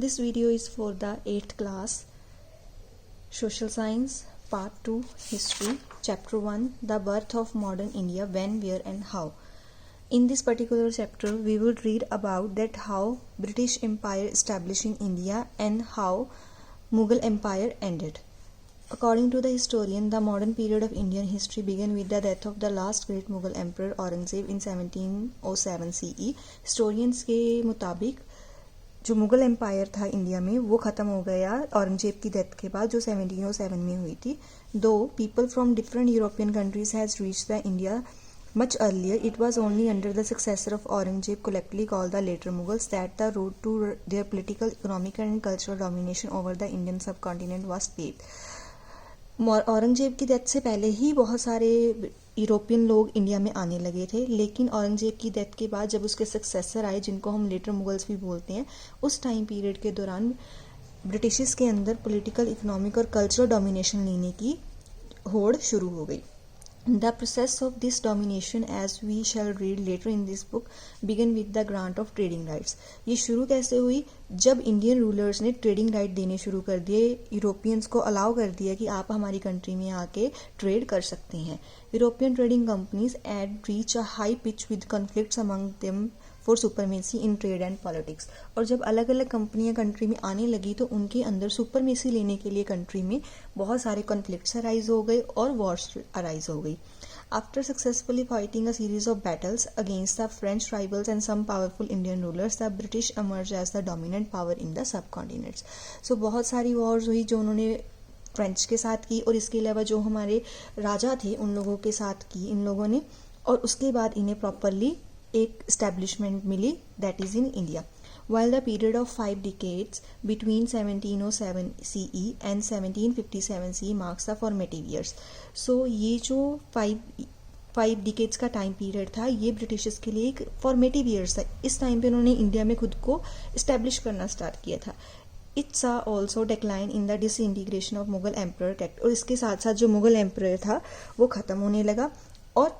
This video is for the 8th class Social Science Part 2 History Chapter 1 The Birth of Modern India When, Where and How. In this particular chapter we would read about that how British Empire establishing India and how Mughal Empire ended. According to the historian, the modern period of Indian history began with the death of the last great Mughal emperor Aurangzeb in 1707 CE. Historians के मुताबिक जो Mughal empire था India में वो ख़त्म हो गया औरंगजेब की डेथ के बाद, जो 1707 में हुई थी. दो people from different European countries has reached the India much earlier, it was only under the successor of Aurangzeb, collectively called the later Mughals, that the road to their political, economic and cultural domination over the Indian subcontinent was paved. Aurangzeb की death से पहले ही बहुत सारे European लोग India में आने लगे थे, लेकिन औरंगजेब की डेथ के बाद जब उसके सक्सेसर आए, जिनको हम लेटर मुगल्स भी बोलते हैं, उस टाइम पीरियड के दौरान ब्रिटिशर्स के अंदर पॉलिटिकल, इकोनॉमिक और कल्चरल डोमिनेशन लेने की होड़ शुरू हो गई. The process of this domination, as we shall read later in this book, began with the grant of trading rights. ये शुरू कैसे हुई? जब इंडियन रूलर्स ने ट्रेडिंग राइट देने शुरू कर दिए, यूरोपियंस को अलाउ कर दिया कि आप हमारी कंट्री में आके ट्रेड कर सकते हैं. European trading companies had reach a high pitch with conflicts among them for supremacy in trade and politics. और जब अलग अलग कंपनियां कंट्री में आने लगी तो उनके अंदर सुपरमेसी लेने के लिए कंट्री में बहुत सारे कॉन्फ्लिक्ट्स अराइज हो गए और वॉर्स अराइज हो गई. After successfully fighting a series of battles against the French rivals and some powerful Indian rulers, the British emerged as the dominant power in the subcontinents. So बहुत सारी wars हुई जो उन्होंने फ्रेंच के साथ की, और इसके अलावा जो हमारे राजा थे उन लोगों के साथ की इन लोगों ने, और उसके बाद इन्हें प्रॉपरली एक एस्टेब्लिशमेंट मिली, that is in India. While the period of 5 decades between 1707 CE and 1757 CE marks the formative years. So ये जो 5 decades का टाइम पीरियड था, ये ब्रिटिशर्स के लिए एक फॉर्मेटिव ईयर्स था. इस टाइम पे उन्होंने इंडिया में खुद को इस्टेब्लिश करना स्टार्ट किया था. It saw also decline in the disintegration of Mughal emperor, और इसके साथ साथ जो मुगल एम्परर था वो ख़त्म होने लगा, और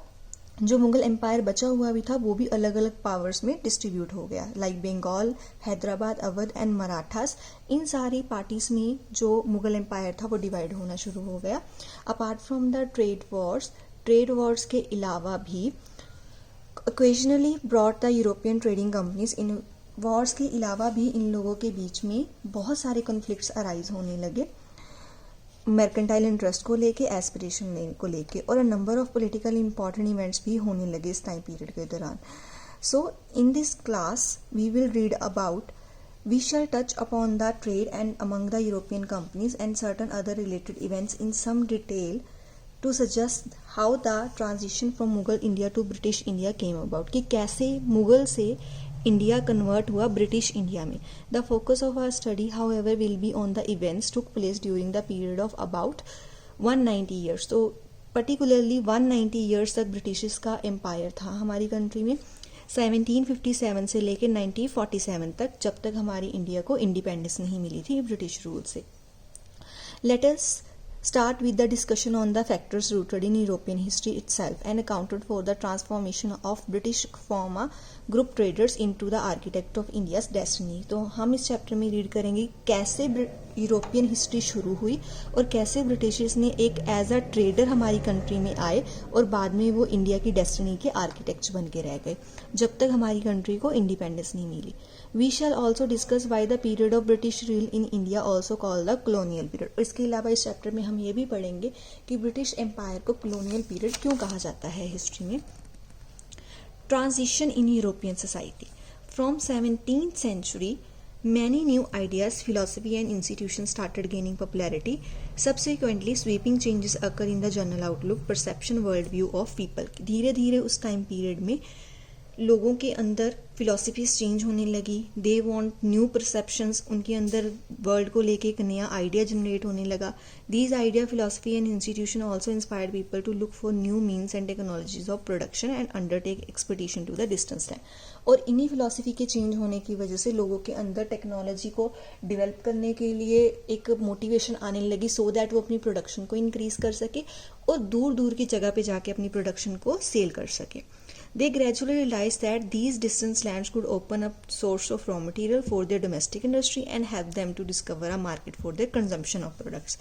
जो मुगल एम्पायर बचा हुआ भी था वो भी अलग अलग पावर्स में डिस्ट्रीब्यूट हो गया, लाइक बंगाल, हैदराबाद, अवध एंड मराठास. इन सारी पार्टीज में जो मुगल एम्पायर था वो डिवाइड होना शुरू हो गया. Apart from the trade Wars के अलावा भी occasionally brought the European trading companies. In Wars के अलावा भी इन लोगों के बीच में बहुत सारे कॉन्फ्लिक्ट्स अराइज होने लगे, मर्केंटाइल इंटरेस्ट को लेके, एस्पिरेशन को लेके, और number of political important events भी होने लगे इस टाइम पीरियड के दौरान. So in this class we will read about, we shall touch upon the trade and among the European companies and certain other related events in some detail to suggest how the transition from Mughal India to British India came about. कि कैसे मुगल से India convert हुआ British India में. The focus of our study however will be on the events took place during the period of about 190 years. तो particularly 190 years तक Britishers का empire था हमारी कंट्री में, 1757 से लेकर 1947 तक, जब तक हमारी इंडिया को इंडिपेंडेंस नहीं मिली थी ब्रिटिश रूल से. Let us start with the discussion on the factors rooted in European history itself and accounted for the transformation of British from a group traders into the architect of India's destiny. तो हम इस chapter में read करेंगे कैसे European history शुरू हुई और कैसे ब्रिटिशर्स ने एक एज अ ट्रेडर हमारी कंट्री में आए और बाद में वो इंडिया की डेस्टिनी के आर्किटेक्ट्स बन के रह गए जब तक हमारी कंट्री को इंडिपेंडेंस नहीं मिली. We shall also discuss why the period of British rule in India also called the colonial period. इसके अलावा इस चैप्टर में हम ये भी पढ़ेंगे कि ब्रिटिश एम्पायर को कॉलोनियल पीरियड क्यों कहा जाता है हिस्ट्री में. Transition in European society. From 17th century many new ideas, philosophy and institutions started gaining popularity. Subsequently, sweeping changes occur in the general outlook, perception, worldview of people. धीरे धीरे उस time period में लोगों के अंदर philosophies change होने लगी. They want new perceptions, उनके अंदर वर्ल्ड को लेके एक नया आइडिया जनरेट होने लगा. These idea, philosophy and institution also inspired people to look for new means and technologies of production and undertake expedition to the distance land. और इन्हीं फिलॉसफी के चेंज होने की वजह से लोगों के अंदर टेक्नोलॉजी को डेवलप करने के लिए एक मोटिवेशन आने लगी, सो दैट वो अपनी प्रोडक्शन को इंक्रीज कर सके और दूर दूर की जगह पे जाके अपनी प्रोडक्शन को सेल कर सके. They gradually realized that these distant lands could open up source of raw material for their domestic industry and help them to discover a market for their consumption of products.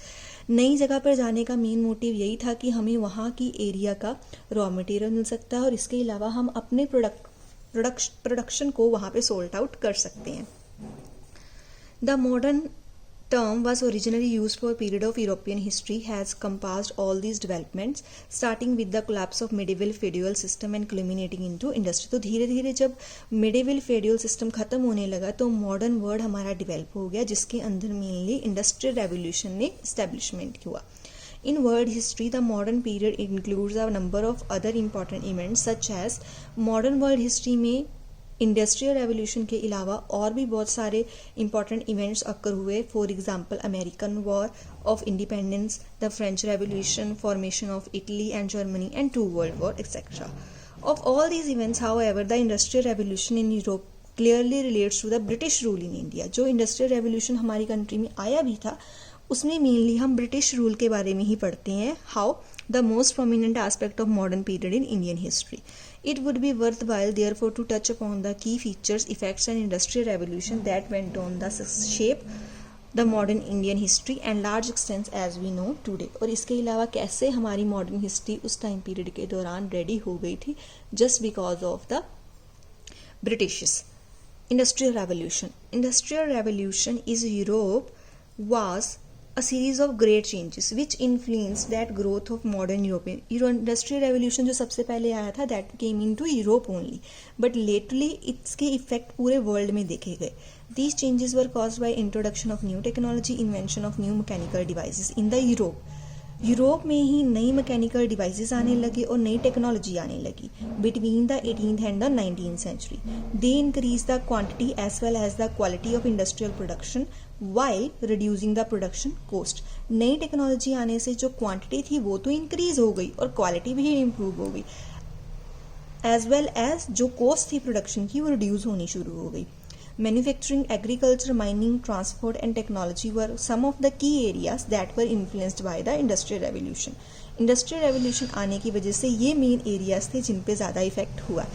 नई जगह पर जाने का main motive यही था कि हमें वहाँ की एरिया का रॉ मटेरियल मिल सकता है और इसके अलावा हम अपने प्रोडक्शन को वहाँ पे सोल्ट आउट कर सकते हैं. The modern term was originally used for a period of European history has compassed all these developments starting with the collapse of medieval feudal system and culminating into industry. तो धीरे धीरे जब medieval feudal system खत्म होने लगा तो modern world हमारा develop हो गया जिसके अंदर mainly industrial revolution ने establishment हुआ. In world history, the modern period includes a number of other important events such as modern world history में इंडस्ट्रियल रेवोल्यूशन के अलावा और भी बहुत सारे इंपॉर्टेंट इवेंट्स अकर हुए. For example American war of independence, the French revolution, formation of Italy and Germany and 2 world war etcetera. Of all these events however the industrial revolution in Europe clearly relates to the British rule in India. जो industrial revolution हमारी country में आया भी था उसमें mainly हम British rule के बारे में ही पढ़ते हैं. How the most prominent aspect of modern period in Indian history. It would be worthwhile therefore to touch upon the key features, effects and industrial revolution that went on the shape the modern Indian history and large extent as we know today. और इसके अलावा कैसे हमारी modern history उस time period के दौरान ready हो गई थी just because of the Britishes. Industrial revolution. Industrial revolution is Europe was a series of great changes which influenced that growth of modern European. Industrial revolution जो सबसे पहले आया था that came into Europe only, but lately इसके effect पूरे world में देखे गए. These changes were caused by introduction of new technology, invention of new mechanical devices in the Europe. Europe में ही नई मैकेनिकल डिवाइसेस आने लगे और नई टेक्नोलॉजी आने लगी between the 18th and the 19th century. They increase the quantity as well as the quality of industrial production while reducing the production cost. नई technology आने से जो क्वांटिटी थी वो तो इंक्रीज हो गई और क्वालिटी भी इम्प्रूव हो गई एज वेल एज जो कॉस्ट थी प्रोडक्शन की वो रिड्यूस होनी शुरू हो गई. Manufacturing, agriculture, mining, transport and technology were some of the key areas that were influenced by the Industrial Revolution. Industrial Revolution आने की वजह से ये मेन एरियाज थे जिन पे ज़्यादा इफेक्ट हुआ.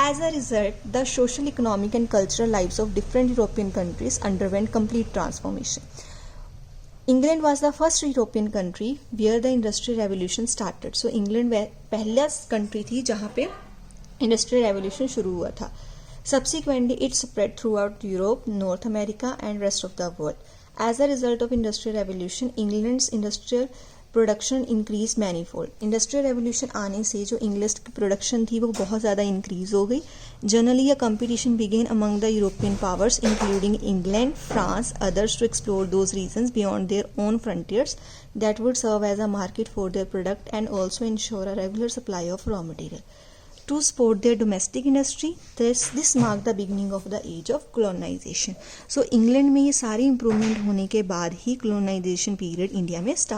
As a result, the social, economic and cultural lives of different European countries underwent complete transformation. England was the first European country where the Industrial Revolution started. So England पहला country थी जहाँ पे Industrial Revolution शुरू हुआ था. Subsequently, it spread throughout Europe, North America, and rest of the world. As a result of Industrial Revolution, England's industrial production increased manifold. Industrial Revolution आने से जो English की production थी वो बहुत ज़्यादा increase हो गई. Generally, a competition began among the European powers, including England, France, others, to explore those regions beyond their own frontiers that would serve as a market for their product and also ensure a regular supply of raw material. To support their domestic industry, this marked the beginning of the age of colonization. So England में ये सारी improvement होने के बाद ही colonization period India में start